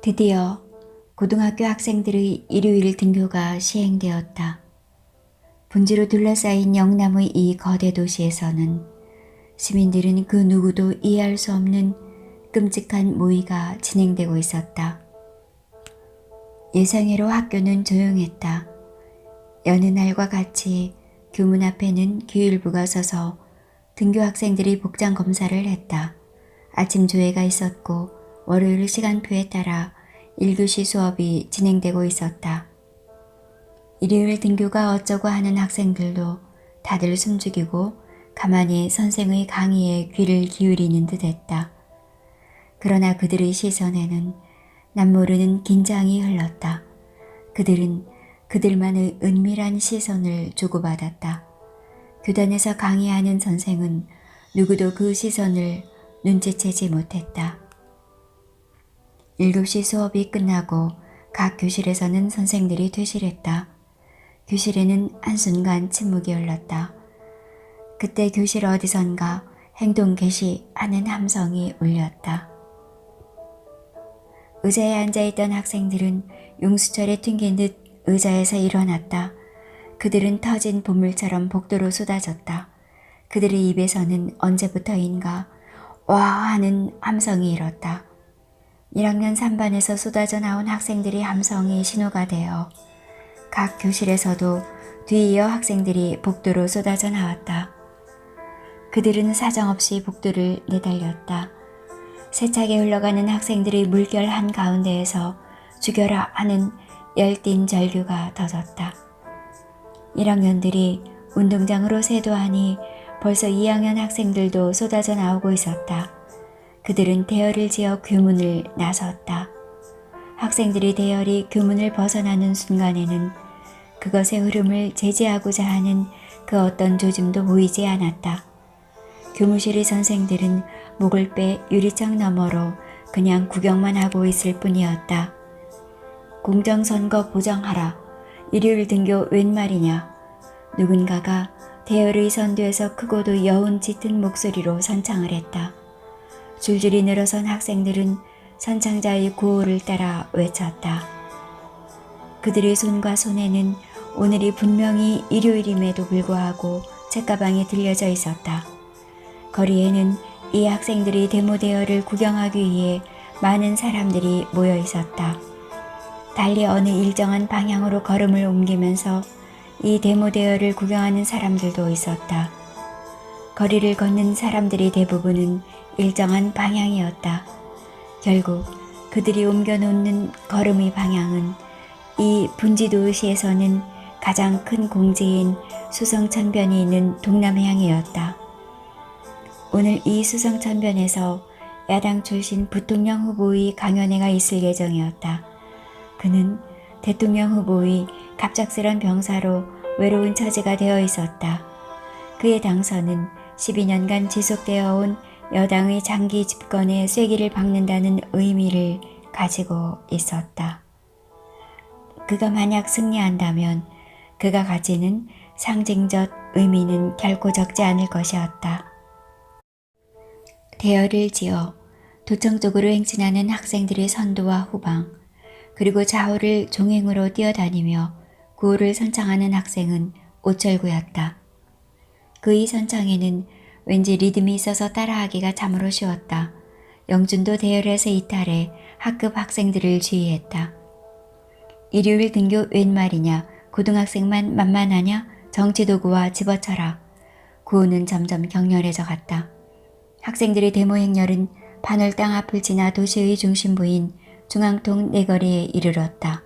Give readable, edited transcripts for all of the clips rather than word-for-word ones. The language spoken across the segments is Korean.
드디어 고등학교 학생들의 일요일 등교가 시행되었다. 분지로 둘러싸인 영남의 이 거대 도시에서는 시민들은 그 누구도 이해할 수 없는 끔찍한 모의가 진행되고 있었다. 예상외로 학교는 조용했다. 여느 날과 같이 교문 앞에는 교육부가 서서 등교 학생들이 복장 검사를 했다. 아침 조회가 있었고 월요일 시간표에 따라 1교시 수업이 진행되고 있었다. 일요일 등교가 어쩌고 하는 학생들도 다들 숨죽이고 가만히 선생의 강의에 귀를 기울이는 듯 했다. 그러나 그들의 시선에는 남모르는 긴장이 흘렀다. 그들은 그들만의 은밀한 시선을 주고받았다. 교단에서 강의하는 선생은 누구도 그 시선을 눈치채지 못했다. 7시 수업이 끝나고 각 교실에서는 선생들이 퇴실했다. 교실에는 한순간 침묵이 흘렀다. 그때 교실 어디선가 행동 개시 하는 함성이 울렸다. 의자에 앉아있던 학생들은 용수철에 튕긴 듯 의자에서 일어났다. 그들은 터진 보물처럼 복도로 쏟아졌다. 그들의 입에서는 언제부터인가 와 하는 함성이 일었다. 1학년 3반에서 쏟아져 나온 학생들의 함성이 신호가 되어 각 교실에서도 뒤이어 학생들이 복도로 쏟아져 나왔다. 그들은 사정없이 복도를 내달렸다. 세차게 흘러가는 학생들의 물결 한가운데에서 죽여라 하는 열띤 절규가 터졌다. 1학년들이 운동장으로 세도하니 벌써 2학년 학생들도 쏟아져 나오고 있었다. 그들은 대열을 지어 교문을 나섰다. 학생들이 대열이 교문을 벗어나는 순간에는 그것의 흐름을 제지하고자 하는 그 어떤 조짐도 보이지 않았다. 교무실의 선생들은 목을 빼 유리창 너머로 그냥 구경만 하고 있을 뿐이었다. 공정선거 보장하라. 일요일 등교 웬 말이냐. 누군가가 대열의 선두에서 크고도 여운 짙은 목소리로 선창을 했다. 줄줄이 늘어선 학생들은 선창자의 구호를 따라 외쳤다. 그들의 손과 손에는 오늘이 분명히 일요일임에도 불구하고 책가방이 들려져 있었다. 거리에는 이 학생들이 데모 대열을 구경하기 위해 많은 사람들이 모여 있었다. 달리 어느 일정한 방향으로 걸음을 옮기면서 이 데모 대열을 구경하는 사람들도 있었다. 거리를 걷는 사람들의 대부분은 일정한 방향이었다. 결국 그들이 옮겨놓는 걸음의 방향은 이 분지도시에서는 가장 큰 공지인 수성천변이 있는 동남향이었다. 오늘 이 수성천변에서 야당 출신 부통령 후보의 강연회가 있을 예정이었다. 그는 대통령 후보의 갑작스런 병사로 외로운 처지가 되어 있었다. 그의 당선은 12년간 지속되어 온 여당의 장기 집권에 쐐기를 박는다는 의미를 가지고 있었다. 그가 만약 승리한다면 그가 가지는 상징적 의미는 결코 적지 않을 것이었다. 대열을 지어 도청 쪽으로 행진하는 학생들의 선두와 후방, 그리고 좌우를 종행으로 뛰어다니며 구호를 선창하는 학생은 오철구였다. 그의 선창에는 왠지 리듬이 있어서 따라하기가 참으로 쉬웠다. 영준도 대열에서 이탈해 학급 학생들을 지휘했다. 일요일 등교 웬 말이냐, 고등학생만 만만하냐, 정치도구와 집어쳐라. 구호는 점점 격렬해져 갔다. 학생들의 데모 행렬은 바늘 땅 앞을 지나 도시의 중심부인 중앙통 내거리에 이르렀다.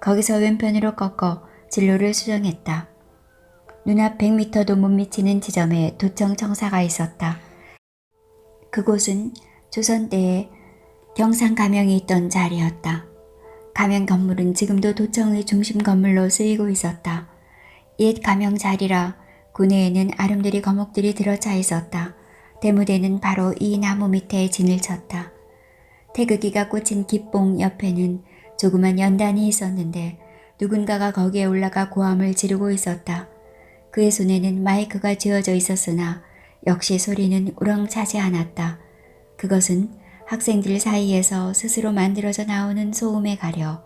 거기서 왼편으로 꺾어 진로를 수정했다. 눈앞 100m도 못 미치는 지점에 도청 청사가 있었다. 그곳은 조선 때에 경상 가명이 있던 자리였다. 가명 건물은 지금도 도청의 중심 건물로 쓰이고 있었다. 옛 가명 자리라 구내에는 아름드리 거목들이 들어차 있었다. 대무대는 바로 이 나무 밑에 진을 쳤다. 태극기가 꽂힌 기봉 옆에는 조그만 연단이 있었는데 누군가가 거기에 올라가 고함을 지르고 있었다. 그의 손에는 마이크가 쥐어져 있었으나 역시 소리는 우렁차지 않았다. 그것은 학생들 사이에서 스스로 만들어져 나오는 소음에 가려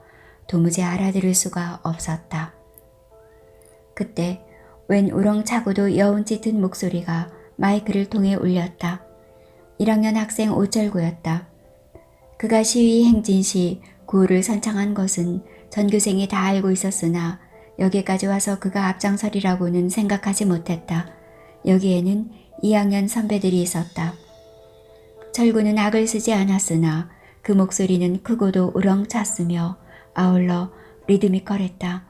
도무지 알아들을 수가 없었다. 그때 웬 우렁차고도 여운 짙은 목소리가 마이크를 통해 울렸다. 1학년 학생 오철구였다. 그가 시위 행진 시 구호를 선창한 것은 전교생이 다 알고 있었으나 여기까지 와서 그가 앞장서리라고는 생각하지 못했다. 여기에는 2학년 선배들이 있었다. 철구는 악을 쓰지 않았으나 그 목소리는 크고도 우렁찼으며 아울러 리드미컬했다.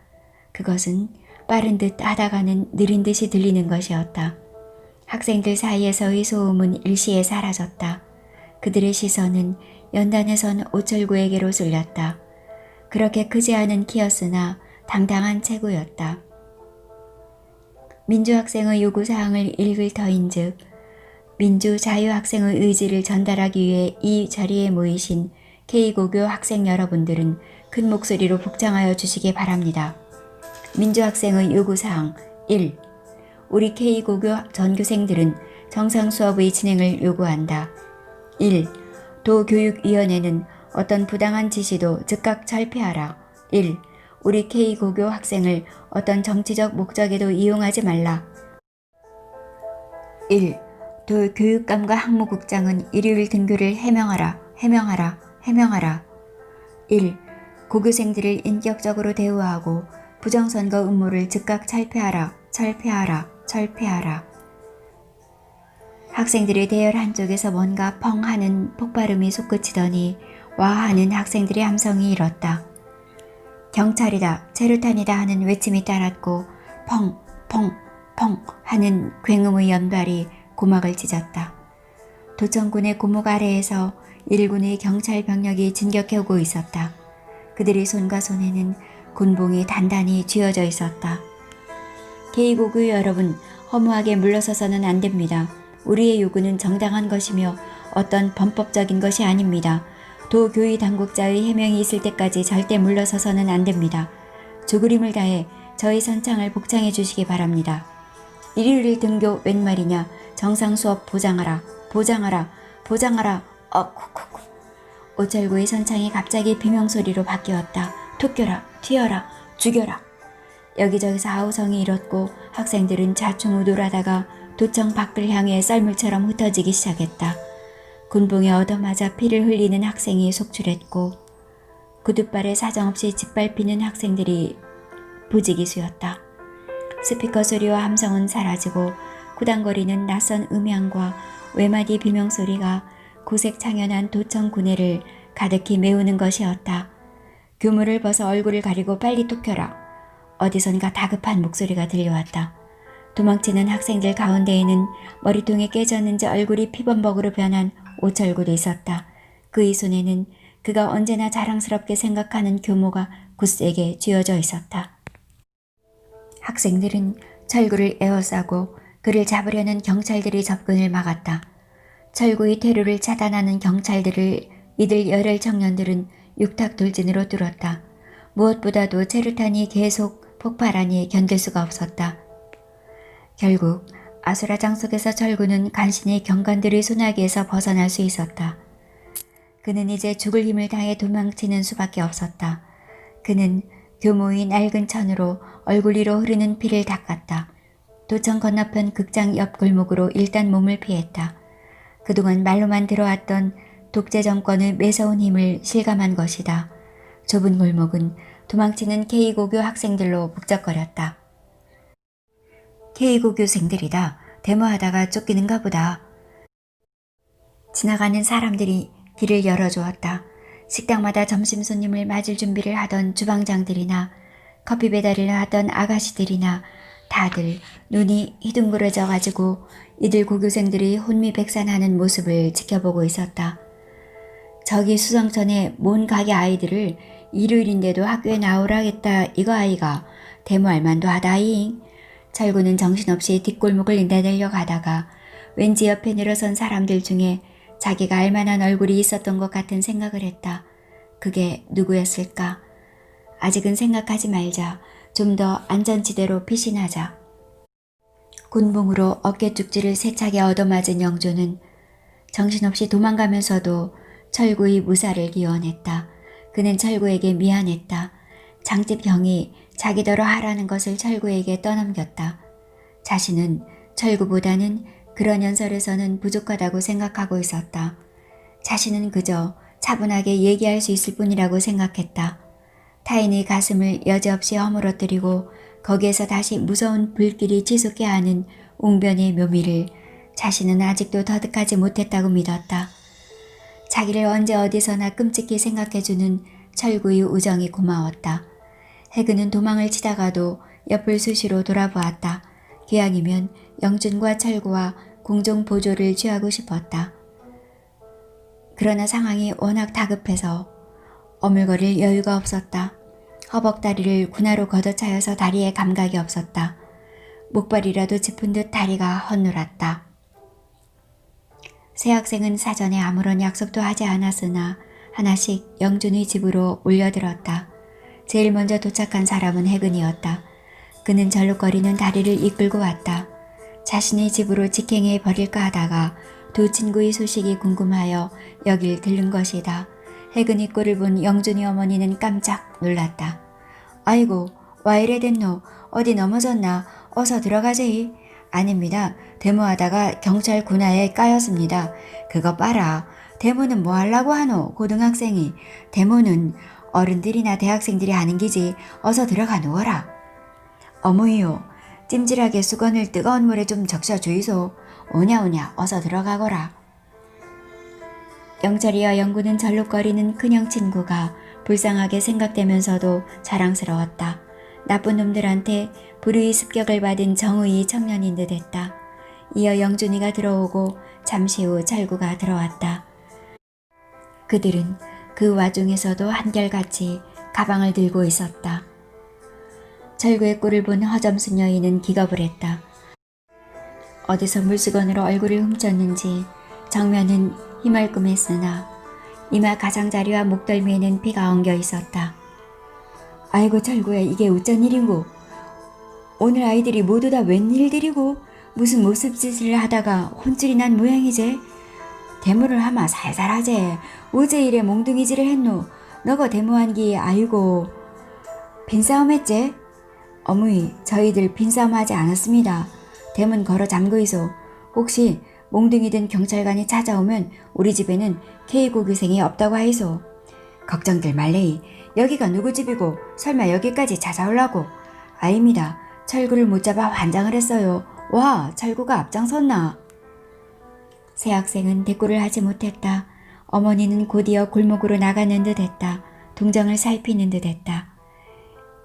그것은 빠른 듯 하다가는 느린 듯이 들리는 것이었다. 학생들 사이에서의 소음은 일시에 사라졌다. 그들의 시선은 연단에선 오철구에게로 쏠렸다. 그렇게 크지 않은 키였으나 당당한 체구였다. 민주학생의 요구사항을 읽을 터인즉 민주자유학생의 의지를 전달하기 위해 이 자리에 모이신 K고교 학생 여러분들은 큰 목소리로 복장하여 주시기 바랍니다. 민주학생의 요구사항 1. 우리 K고교 전교생들은 정상 수업의 진행을 요구한다. 1. 도교육위원회는 어떤 부당한 지시도 즉각 철폐하라. 1. 우리 K고교 학생을 어떤 정치적 목적에도 이용하지 말라. 1. 도교육감과 학무국장은 일요일 등교를 해명하라. 1. 고교생들을 인격적으로 대우하고 부정선거 음모를 즉각 철폐하라. 학생들의 대열 한쪽에서 뭔가 펑 하는 폭발음이 솟구치더니 와 하는 학생들의 함성이 일었다. 경찰이다, 체류탄이다 하는 외침이 따랐고 펑 하는 굉음의 연발이 고막을 찢었다. 도청군의 고목 아래에서 1군의 경찰 병력이 진격해오고 있었다. 그들의 손과 손에는 군봉이 단단히 쥐어져 있었다. K고교 여러분, 허무하게 물러서서는 안 됩니다. 우리의 요구는 정당한 것이며 어떤 범법적인 것이 아닙니다. 도교위 당국자의 해명이 있을 때까지 절대 물러서서는 안 됩니다. 조그림을 다해 저희 선창을 복창해 주시기 바랍니다. 일요일 등교 웬 말이냐. 정상 수업 보장하라. 쿡쿡쿡. 오철구의 선창이 갑자기 비명소리로 바뀌었다. 토껴라, 튀어라, 죽여라. 여기저기서 아우성이 일었고 학생들은 좌충우돌하다가 도청 밖을 향해 썰물처럼 흩어지기 시작했다. 군봉에 얻어맞아 피를 흘리는 학생이 속출했고 구둣발에 사정없이 짓밟히는 학생들이 부지기수였다. 스피커 소리와 함성은 사라지고 구당거리는 낯선 음향과 외마디 비명소리가 고색 창연한 도청 구내를 가득히 메우는 것이었다. 교무를 벗어 얼굴을 가리고 빨리 톡켜라. 어디선가 다급한 목소리가 들려왔다. 도망치는 학생들 가운데에는 머리통이 깨졌는지 얼굴이 피범벅으로 변한 오철구도 있었다. 그의 손에는 그가 언제나 자랑스럽게 생각하는 교모가 굳세게 쥐어져 있었다. 학생들은 철구를 에워싸고 그를 잡으려는 경찰들의 접근을 막았다. 철구의 퇴로를 차단하는 경찰들을 이들 열혈 청년들은 육탁돌진으로 뚫었다. 무엇보다도 체류탄이 계속 폭발하니 견딜 수가 없었다. 결국 아수라장 속에서 철구는 간신히 경관들의 소나기에서 벗어날 수 있었다. 그는 이제 죽을 힘을 다해 도망치는 수밖에 없었다. 그는 교모의 낡은 천으로 얼굴 위로 흐르는 피를 닦았다. 도청 건너편 극장 옆 골목으로 일단 몸을 피했다. 그동안 말로만 들어왔던 독재 정권의 매서운 힘을 실감한 것이다. 좁은 골목은 도망치는 K고교 학생들로 북적거렸다. K고교생들이다. 데모하다가 쫓기는가 보다. 지나가는 사람들이 길을 열어주었다. 식당마다 점심 손님을 맞을 준비를 하던 주방장들이나 커피 배달을 하던 아가씨들이나 다들 눈이 희둥그레져 가지고 이들 고교생들이 혼미백산하는 모습을 지켜보고 있었다. 저기 수성천에 몬 가게 아이들을 일요일인데도 학교에 나오라겠다 이거 아이가 데모할 만도 하다잉. 철구는 정신없이 뒷골목을 내내려 가다가 왠지 옆에 늘어선 사람들 중에 자기가 알만한 얼굴이 있었던 것 같은 생각을 했다. 그게 누구였을까? 아직은 생각하지 말자. 좀 더 안전지대로 피신하자. 군봉으로 어깨 쭉지를 세차게 얻어맞은 영조는 정신없이 도망가면서도 철구의 무사를 기원했다. 그는 철구에게 미안했다. 장집 형이 자기더러 하라는 것을 철구에게 떠넘겼다. 자신은 철구보다는 그런 연설에서는 부족하다고 생각하고 있었다. 자신은 그저 차분하게 얘기할 수 있을 뿐이라고 생각했다. 타인의 가슴을 여지없이 허물어뜨리고 거기에서 다시 무서운 불길이 치솟게 하는 웅변의 묘미를 자신은 아직도 터득하지 못했다고 믿었다. 자기를 언제 어디서나 끔찍히 생각해주는 철구의 우정이 고마웠다. 해그는 도망을 치다가도 옆을 수시로 돌아보았다. 기왕이면 영준과 철구와 공동 보조를 취하고 싶었다. 그러나 상황이 워낙 다급해서 어물거릴 여유가 없었다. 허벅다리를 군화로 걷어차여서 다리에 감각이 없었다. 목발이라도 짚은 듯 다리가 헛놀았다. 새 학생은 사전에 아무런 약속도 하지 않았으나 하나씩 영준의 집으로 몰려들었다. 제일 먼저 도착한 사람은 해근이었다. 그는 절룩거리는 다리를 이끌고 왔다. 자신의 집으로 직행해 버릴까 하다가 두 친구의 소식이 궁금하여 여길 들른 것이다. 해근이 꼴을 본 영준이 어머니는 깜짝 놀랐다. 아이고, 와 이래 됐노? 어디 넘어졌나? 어서 들어가세이. 아닙니다. 데모하다가 경찰 군화에 까였습니다. 그거 봐라. 데모는 뭐 하려고 하노? 고등학생이. 데모는 어른들이나 대학생들이 하는 기지. 어서 들어가 누워라. 어머니요. 찜질하게 수건을 뜨거운 물에 좀 적셔 주이소. 오냐 어서 들어가거라. 영철이와 영구는 절룩거리는 큰형 친구가 불쌍하게 생각되면서도 자랑스러웠다. 나쁜 놈들한테 불의의 습격을 받은 정의의 청년인 듯 했다. 이어 영준이가 들어오고 잠시 후 철구가 들어왔다. 그들은 그 와중에서도 한결같이 가방을 들고 있었다. 철구의 꼴을 본 허점순 여인은 기겁을 했다. 어디서 물수건으로 얼굴을 훔쳤는지 정면은 희멀끔했으나 이마 가장자리와 목덜미에는 피가 엉겨 있었다. 아이고 철구야, 이게 어쩐 일인고? 오늘 아이들이 모두 다 웬일들이고 무슨 모습짓을 하다가 혼쭐이 난 모양이제? 데모를 하마 살살하제. 어제 일에 몽둥이질을 했노. 너거 데모한기 아이고. 빈싸움 했제? 어머니, 저희들 빈싸움 하지 않았습니다. 대문 걸어 잠그이소. 혹시 몽둥이든 경찰관이 찾아오면 우리 집에는 K고 교생이 없다고 하이소. 걱정들 말래이. 여기가 누구 집이고 설마 여기까지 찾아오려고. 아닙니다. 철구를 못 잡아 환장을 했어요. 와, 철구가 앞장섰나. 새 학생은 대꾸를 하지 못했다. 어머니는 곧이어 골목으로 나가는 듯 했다. 동정을 살피는 듯 했다.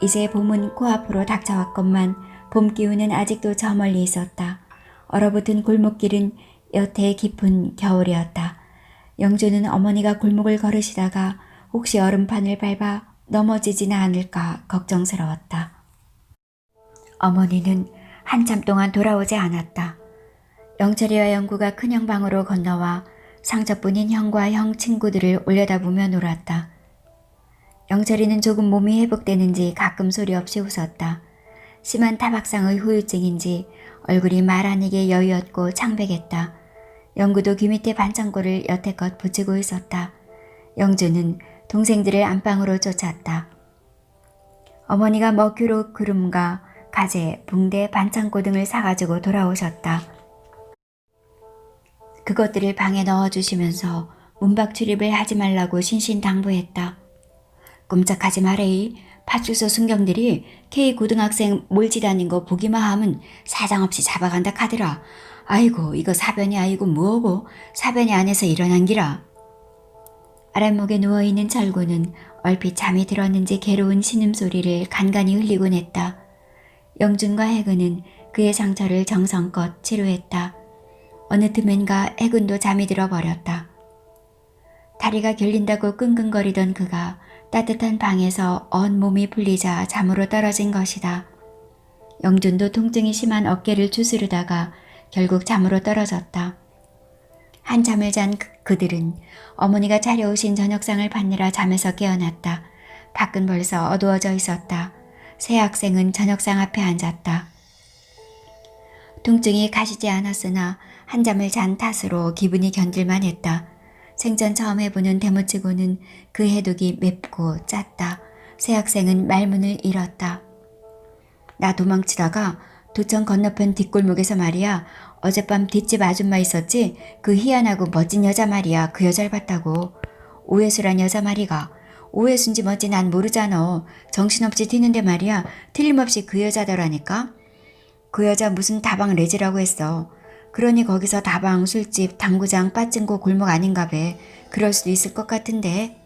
이제 봄은 코앞으로 닥쳐왔건만 봄 기운은 아직도 저 멀리 있었다. 얼어붙은 골목길은 여태 깊은 겨울이었다. 영주는 어머니가 골목을 걸으시다가 혹시 얼음판을 밟아 넘어지지는 않을까 걱정스러웠다. 어머니는 한참 동안 돌아오지 않았다. 영철이와 영구가 큰형 방으로 건너와 상처뿐인 형과 형 친구들을 올려다보며 놀았다. 영철이는 조금 몸이 회복되는지 가끔 소리 없이 웃었다. 심한 타박상의 후유증인지 얼굴이 말 아니게 여유었고 창백했다. 영구도 귀 밑에 반창고를 여태껏 붙이고 있었다. 영주는 동생들을 안방으로 쫓았다. 어머니가 먹유로 그름과 가재, 붕대, 반창고 등을 사가지고 돌아오셨다. 그것들을 방에 넣어주시면서 문밖 출입을 하지 말라고 신신당부했다. 꼼짝하지 마래이. 파출소 순경들이 K고등학생 몰지다닌 거 보기만 하면 사정없이 잡아간다 카더라. 아이고, 이거 사변이 아이고 뭐고 사변이 안에서 일어난 기라. 아랫목에 누워있는 철구는 얼핏 잠이 들었는지 괴로운 신음소리를 간간히 흘리곤 했다. 영준과 해근은 그의 상처를 정성껏 치료했다. 어느 틈엔가 해근도 잠이 들어버렸다. 다리가 결린다고 끙끙거리던 그가 따뜻한 방에서 온몸이 풀리자 잠으로 떨어진 것이다. 영준도 통증이 심한 어깨를 추스르다가 결국 잠으로 떨어졌다. 한참을 잔 그들은 어머니가 차려오신 저녁상을 받느라 잠에서 깨어났다. 밖은 벌써 어두워져 있었다. 새 학생은 저녁상 앞에 앉았다. 통증이 가시지 않았으나 한잠을 잔 탓으로 기분이 견딜만 했다. 생전 처음 해보는 대무치고는 그 해독이 맵고 짰다. 새 학생은 말문을 잃었다. 나 도망치다가 도청 건너편 뒷골목에서 말이야. 어젯밤 뒷집 아줌마 있었지? 그 희한하고 멋진 여자 말이야. 그 여자를 봤다고. 오해수란 여자 말이가. 오해수인지 뭔지 난 모르잖아. 정신없이 튀는데 말이야. 틀림없이 그 여자더라니까. 그 여자 무슨 다방 레지라고 했어. 그러니 거기서 다방, 술집, 당구장, 빠찡고 골목 아닌가 봐. 그럴 수도 있을 것 같은데.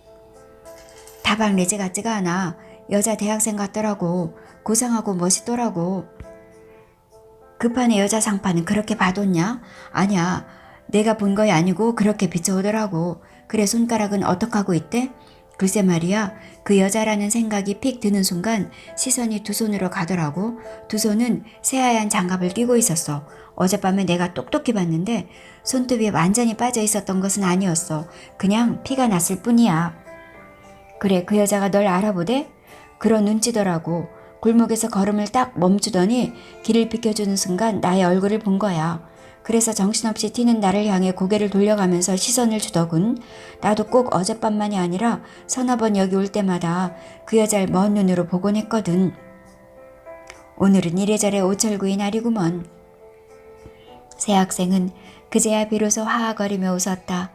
다방 레지 같지가 않아. 여자 대학생 같더라고. 고상하고 멋있더라고. 급한의 여자 상판은 그렇게 봐뒀냐? 아니야. 내가 본 거야 아니고 그렇게 비춰오더라고. 그래 손가락은 어떡하고 있대? 글쎄 말이야. 그 여자라는 생각이 픽 드는 순간 시선이 두 손으로 가더라고. 두 손은 새하얀 장갑을 끼고 있었어. 어젯밤에 내가 똑똑히 봤는데 손톱이 완전히 빠져 있었던 것은 아니었어. 그냥 피가 났을 뿐이야. 그래 그 여자가 널 알아보대? 그런 눈치더라고. 골목에서 걸음을 딱 멈추더니 길을 비켜주는 순간 나의 얼굴을 본 거야. 그래서 정신없이 튀는 나를 향해 고개를 돌려가면서 시선을 주더군. 나도 꼭 어젯밤만이 아니라 서너 번 여기 올 때마다 그 여자를 먼 눈으로 보곤 했거든. 오늘은 이래저래 오철구의 날이구먼. 새 학생은 그제야 비로소 하하거리며 웃었다.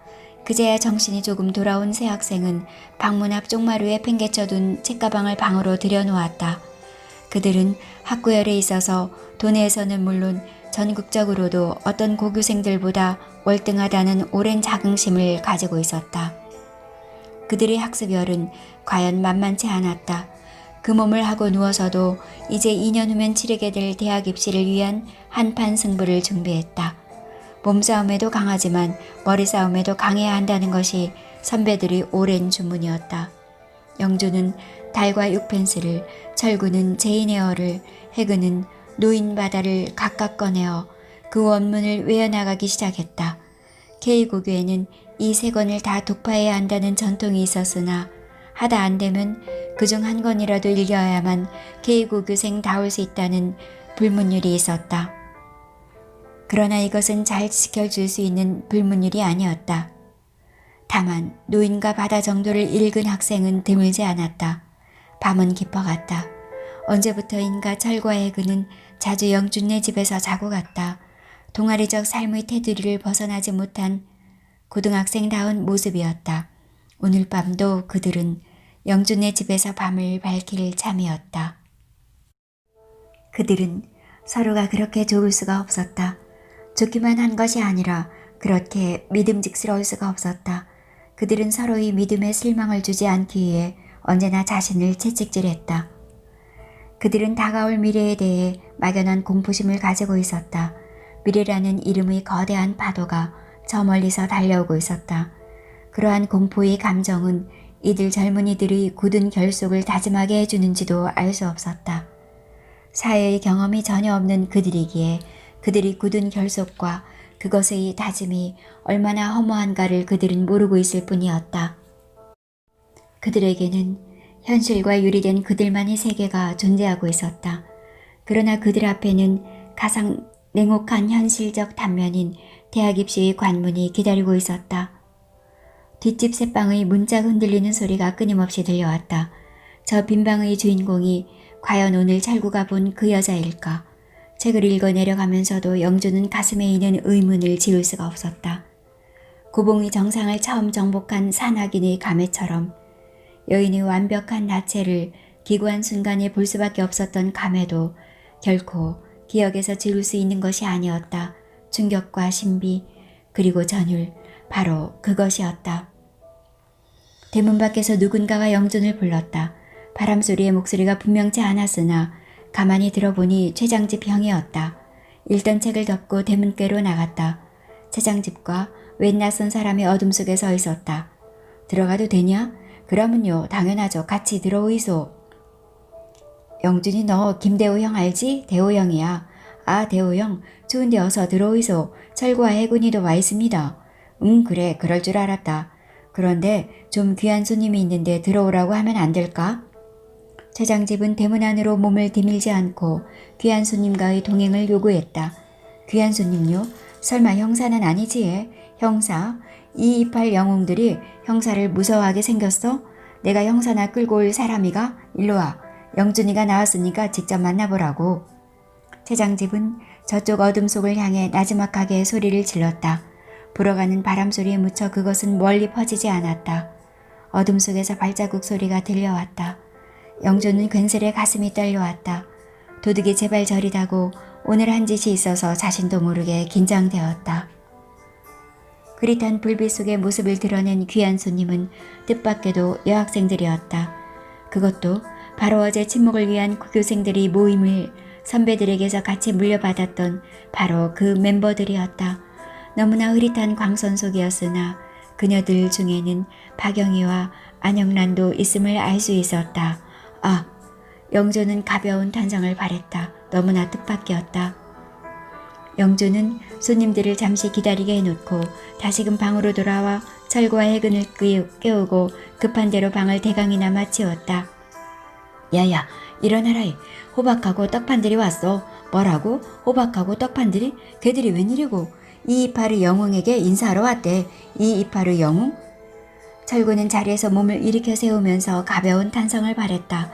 그제야 정신이 조금 돌아온 새 학생은 방문 앞 쪽마루에 팽개쳐둔 책가방을 방으로 들여놓았다. 그들은 학구열에 있어서 도내에서는 물론 전국적으로도 어떤 고교생들보다 월등하다는 오랜 자긍심을 가지고 있었다. 그들의 학습열은 과연 만만치 않았다. 그 몸을 하고 누워서도 이제 2년 후면 치르게 될 대학 입시를 위한 한판 승부를 준비했다. 몸싸움에도 강하지만 머리싸움에도 강해야 한다는 것이 선배들의 오랜 주문이었다. 영주는 달과 6펜스를, 철구는 제인에어를, 해그는 노인바다를 각각 꺼내어 그 원문을 외워나가기 시작했다. K고교에는 이 세 권을 다 독파해야 한다는 전통이 있었으나 하다 안 되면 그중 한 권이라도 읽어야만 K고교생다울 수 있다는 불문율이 있었다. 그러나 이것은 잘 지켜줄 수 있는 불문율이 아니었다. 다만 노인과 바다 정도를 읽은 학생은 드물지 않았다. 밤은 깊어갔다. 언제부터인가 철과 해그는 자주 영준네 집에서 자고 갔다. 동아리적 삶의 테두리를 벗어나지 못한 고등학생다운 모습이었다. 오늘 밤도 그들은 영준네 집에서 밤을 밝힐 참이었다. 그들은 서로가 그렇게 좋을 수가 없었다. 좋기만 한 것이 아니라 그렇게 믿음직스러울 수가 없었다. 그들은 서로의 믿음에 실망을 주지 않기 위해 언제나 자신을 채찍질했다. 그들은 다가올 미래에 대해 막연한 공포심을 가지고 있었다. 미래라는 이름의 거대한 파도가 저 멀리서 달려오고 있었다. 그러한 공포의 감정은 이들 젊은이들의 굳은 결속을 다짐하게 해주는지도 알 수 없었다. 사회의 경험이 전혀 없는 그들이기에 그들의 굳은 결속과 그것의 다짐이 얼마나 허무한가를 그들은 모르고 있을 뿐이었다. 그들에게는 현실과 유리된 그들만의 세계가 존재하고 있었다. 그러나 그들 앞에는 가장 냉혹한 현실적 단면인 대학 입시의 관문이 기다리고 있었다. 뒷집 새방의 문짝 흔들리는 소리가 끊임없이 들려왔다. 저 빈방의 주인공이 과연 오늘 철구가 본 그 여자일까? 책을 읽어 내려가면서도 영주는 가슴에 있는 의문을 지울 수가 없었다. 고봉이 정상을 처음 정복한 산악인의 감회처럼 여인의 완벽한 나체를 기구한 순간에 볼 수밖에 없었던 감회도 결코 기억에서 지울 수 있는 것이 아니었다. 충격과 신비 그리고 전율 바로 그것이었다. 대문 밖에서 누군가가 영준을 불렀다. 바람소리의 목소리가 분명치 않았으나 가만히 들어보니 최장집 형이었다. 읽던 책을 덮고 대문께로 나갔다. 최장집과 웬 낯선 사람이 어둠 속에 서 있었다. 들어가도 되냐? 그러면요 당연하죠. 같이 들어오이소. 영준이 너 김대호 형 알지? 대호 형이야. 아 대호 형 추운데 어서 들어오이소. 철구와 해군이도 와 있습니다. 그래 그럴 줄 알았다. 그런데 좀 귀한 손님이 있는데 들어오라고 하면 안 될까? 최장집은 대문 안으로 몸을 디밀지 않고 귀한 손님과의 동행을 요구했다. 귀한 손님요? 설마 형사는 아니지? 형사? 228 영웅들이 형사를 무서워하게 생겼어? 내가 형사나 끌고 올 사람이가? 일로와. 영준이가 나왔으니까 직접 만나보라고. 최장집은 저쪽 어둠 속을 향해 나지막하게 소리를 질렀다. 불어가는 바람소리에 묻혀 그것은 멀리 퍼지지 않았다. 어둠 속에서 발자국 소리가 들려왔다. 영준은 괜스레 가슴이 떨려왔다. 도둑이 제발 저리다고 오늘 한 짓이 있어서 자신도 모르게 긴장되었다. 흐릿한 불빛 속에 모습을 드러낸 귀한 손님은 뜻밖에도 여학생들이었다. 그것도 바로 어제 친목을 위한 고교생들이 모임을 선배들에게서 같이 물려받았던 바로 그 멤버들이었다. 너무나 흐릿한 광선 속이었으나 그녀들 중에는 박영희와 안영란도 있음을 알 수 있었다. 아! 영조는 가벼운 탄성을 발했다. 너무나 뜻밖이었다. 영조는 손님들을 잠시 기다리게 해놓고 다시금 방으로 돌아와 철구와 해근을 깨우고 급한 대로 방을 대강이나 마치웠다. 야야, 일어나라이. 호박하고 떡판들이 왔어. 뭐라고? 호박하고 떡판들이? 걔들이 웬일이고? 228의 영웅에게 인사하러 왔대. 228의 영웅? 철구는 자리에서 몸을 일으켜 세우면서 가벼운 탄성을 발했다.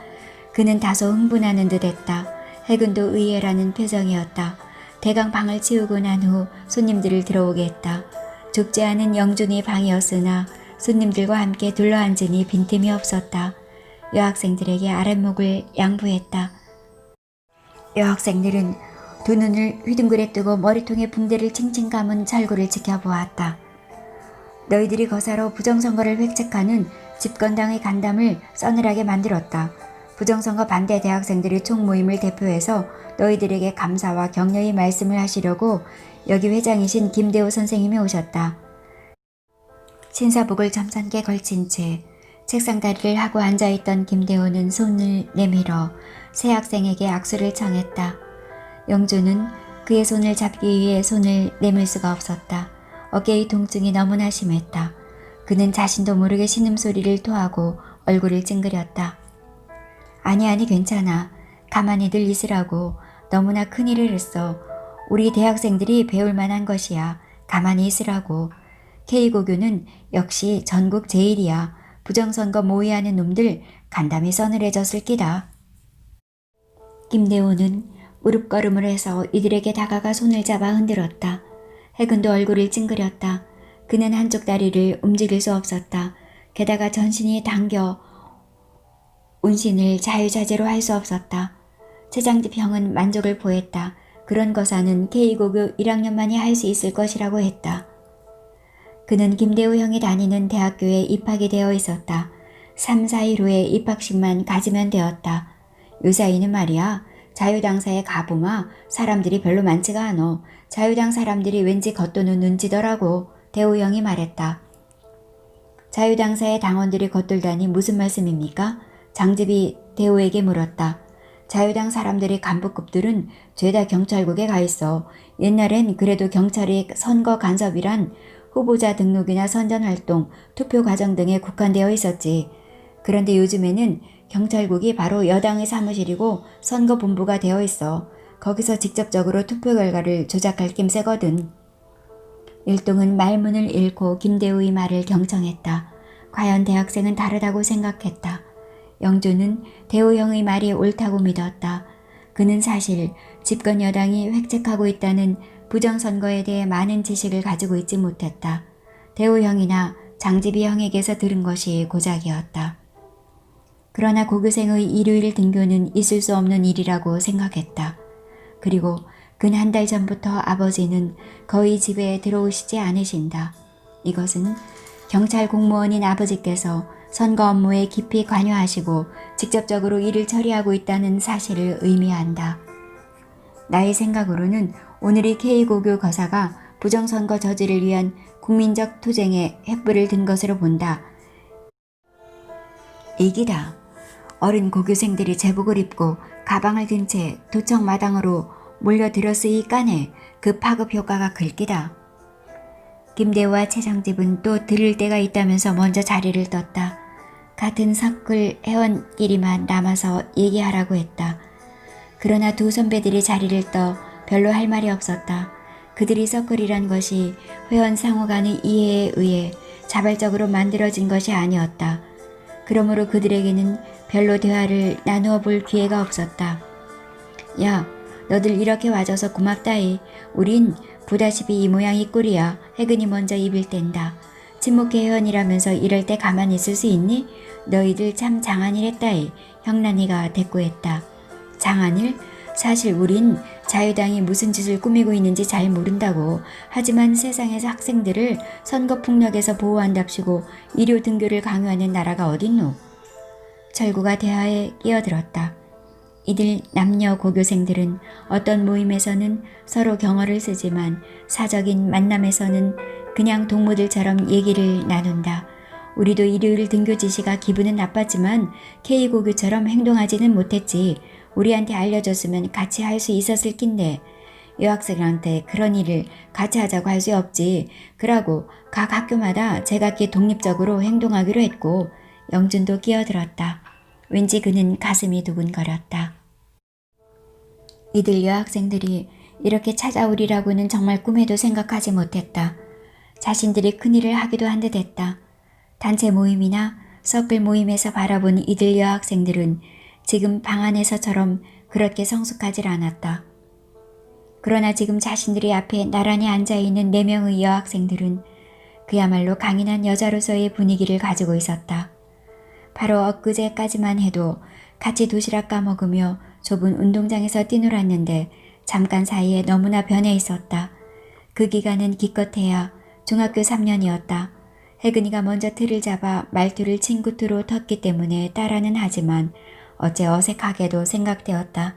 그는 다소 흥분하는 듯했다. 해근도 의외라는 표정이었다. 대강 방을 치우고 난 후 손님들을 들어오게 했다. 좁지 않은 영준이 방이었으나 손님들과 함께 둘러앉으니 빈틈이 없었다. 여학생들에게 아랫목을 양보했다. 여학생들은 두 눈을 휘둥그레 뜨고 머리통에 붕대를 칭칭 감은 철구를 지켜보았다. 너희들이 거사로 부정선거를 획책하는 집권당의 간담을 서늘하게 만들었다. 부정선거 반대 대학생들의 총모임을 대표해서 너희들에게 감사와 격려의 말씀을 하시려고 여기 회장이신 김대호 선생님이 오셨다. 신사복을 점잖게 걸친 채 책상다리를 하고 앉아있던 김대호는 손을 내밀어 새 학생에게 악수를 청했다. 영조는 그의 손을 잡기 위해 손을 내밀 수가 없었다. 어깨의 통증이 너무나 심했다. 그는 자신도 모르게 신음소리를 토하고 얼굴을 찡그렸다. 아니 괜찮아. 가만히들 있으라고. 너무나 큰일을 했어. 우리 대학생들이 배울 만한 것이야. 가만히 있으라고. K고교는 역시 전국 제일이야. 부정선거 모의하는 놈들 간담이 서늘해졌을 끼다. 김대호는 우릅걸음을 해서 이들에게 다가가 손을 잡아 흔들었다. 해근도 얼굴을 찡그렸다. 그는 한쪽 다리를 움직일 수 없었다. 게다가 전신이 당겨 운신을 자유자재로 할 수 없었다. 최장집 형은 만족을 보였다. 그런 거사는 K고교 1학년만이 할 수 있을 것이라고 했다. 그는 김대우 형이 다니는 대학교에 입학이 되어 있었다. 3, 4일 후에 입학식만 가지면 되었다. 요사이는 말이야. 자유당사에 가보마 사람들이 별로 많지가 않어. 자유당 사람들이 왠지 겉도는 눈치더라고. 대우 형이 말했다. 자유당사의 당원들이 겉돌다니 무슨 말씀입니까? 장집이 대우에게 물었다. 자유당 사람들의 간부급들은 죄다 경찰국에 가 있어. 옛날엔 그래도 경찰이 선거 간섭이란 후보자 등록이나 선전활동, 투표 과정 등에 국한되어 있었지. 그런데 요즘에는 경찰국이 바로 여당의 사무실이고 선거본부가 되어 있어. 거기서 직접적으로 투표 결과를 조작할 낌새거든. 일동은 말문을 잃고 김대우의 말을 경청했다. 과연 대학생은 다르다고 생각했다. 영조는 대우 형의 말이 옳다고 믿었다. 그는 사실 집권 여당이 획책하고 있다는 부정선거에 대해 많은 지식을 가지고 있지 못했다. 대우 형이나 장집이 형에게서 들은 것이 고작이었다. 그러나 고교생의 일요일 등교는 있을 수 없는 일이라고 생각했다. 그리고 근 한 달 전부터 아버지는 거의 집에 들어오시지 않으신다. 이것은 경찰 공무원인 아버지께서 선거 업무에 깊이 관여하시고 직접적으로 일을 처리하고 있다는 사실을 의미한다. 나의 생각으로는 오늘의 K고교 거사가 부정선거 저지를 위한 국민적 투쟁에 횃불을 든 것으로 본다. 이기다. 어린 고교생들이 제복을 입고 가방을 든 채 도청 마당으로 몰려들었으이 까네. 그 파급 효과가 글기다. 김대우와 최장집은 또 들을 때가 있다면서 먼저 자리를 떴다. 같은 서클 회원끼리만 남아서 얘기하라고 했다. 그러나 두 선배들이 자리를 떠 별로 할 말이 없었다. 그들이 서클이란 것이 회원 상호 간의 이해에 의해 자발적으로 만들어진 것이 아니었다. 그러므로 그들에게는 별로 대화를 나누어 볼 기회가 없었다. 야, 너들 이렇게 와줘서 고맙다이. 우린 보다시피 이 모양 이 꼴이야. 해근이 먼저 입을 뗀다. 친목회 회원이라면서 이럴 때 가만히 있을 수 있니? 너희들 참 장한일 했다이. 형란이가 대꾸했다. 장한일? 사실 우린 자유당이 무슨 짓을 꾸미고 있는지 잘 모른다고. 하지만 세상에서 학생들을 선거폭력에서 보호한답시고 일요 등교를 강요하는 나라가 어딨노? 철구가 대화에 끼어들었다. 이들 남녀 고교생들은 어떤 모임에서는 서로 경어를 쓰지만 사적인 만남에서는 그냥 동무들처럼 얘기를 나눈다. 우리도 일요일 등교 지시가 기분은 나빴지만 K고교처럼 행동하지는 못했지. 우리한테 알려줬으면 같이 할 수 있었을 낀데 여학생한테 그런 일을 같이 하자고 할 수 없지. 그러고 각 학교마다 제각기 독립적으로 행동하기로 했고. 영준도 끼어들었다. 왠지 그는 가슴이 두근거렸다. 이들 여학생들이 이렇게 찾아오리라고는 정말 꿈에도 생각하지 못했다. 자신들이 큰일을 하기도 한 듯 했다. 단체 모임이나 서클 모임에서 바라본 이들 여학생들은 지금 방 안에서처럼 그렇게 성숙하질 않았다. 그러나 지금 자신들이 앞에 나란히 앉아있는 4명의 여학생들은 그야말로 강인한 여자로서의 분위기를 가지고 있었다. 바로 엊그제까지만 해도 같이 도시락 까먹으며 좁은 운동장에서 뛰놀았는데 잠깐 사이에 너무나 변해 있었다. 그 기간은 기껏해야 중학교 3년이었다. 혜근이가 먼저 틀을 잡아 말투를 친구투로 텄기 때문에 따라는 하지만 어째 어색하게도 생각되었다.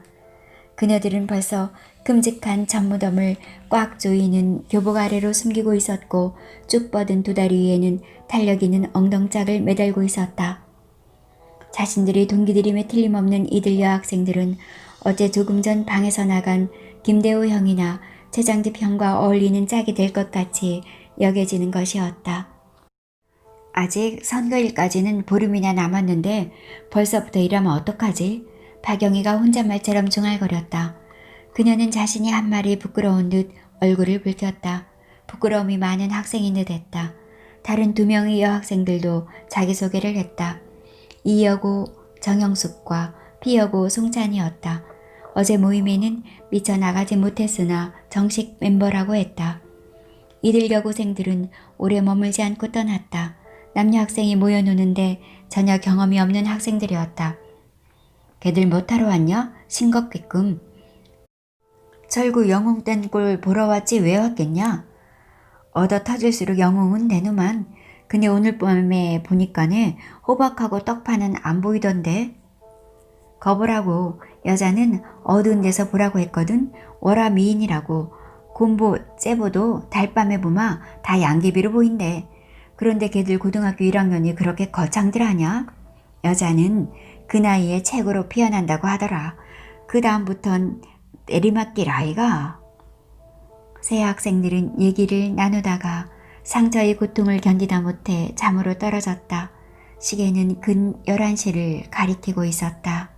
그녀들은 벌써 큼직한 젖무덤을 꽉 조이는 교복 아래로 숨기고 있었고 쭉 뻗은 두 다리 위에는 탄력 있는 엉덩짝을 매달고 있었다. 자신들이 동기들임에 틀림없는 이들 여학생들은 어제 조금 전 방에서 나간 김대호 형이나 최장집 형과 어울리는 짝이 될 것 같이 여겨지는 것이었다. 아직 선거일까지는 보름이나 남았는데 벌써부터 이러면 어떡하지? 박영희가 혼잣말처럼 중얼거렸다. 그녀는 자신이 한 말이 부끄러운 듯 얼굴을 붉혔다. 부끄러움이 많은 학생인 듯 했다. 다른 2명의 여학생들도 자기소개를 했다. 이여고 정영숙과 B여고 송찬이었다. 어제 모임에는 미처 나가지 못했으나 정식 멤버라고 했다. 이들 여고생들은 오래 머물지 않고 떠났다. 남녀 학생이 모여노는데 전혀 경험이 없는 학생들이었다. 걔들 뭐하러 왔냐? 싱겁게끔. 철구 영웅 뗀 꼴 보러 왔지 왜 왔겠냐? 얻어 터질수록 영웅은 되누만. 근데 오늘 밤에 보니까네 호박하고 떡파는 안 보이던데. 거보라고. 여자는 어두운 데서 보라고 했거든. 월화 미인이라고. 곰보, 째보도 달밤에 보마 다 양귀비로 보인대. 그런데 걔들 고등학교 1학년이 그렇게 거창들하냐? 여자는 그 나이에 최고로 피어난다고 하더라. 그 다음부턴 내리막길 아이가. 새 학생들은 얘기를 나누다가 상처의 고통을 견디다 못해 잠으로 떨어졌다. 시계는 근 11시를 가리키고 있었다.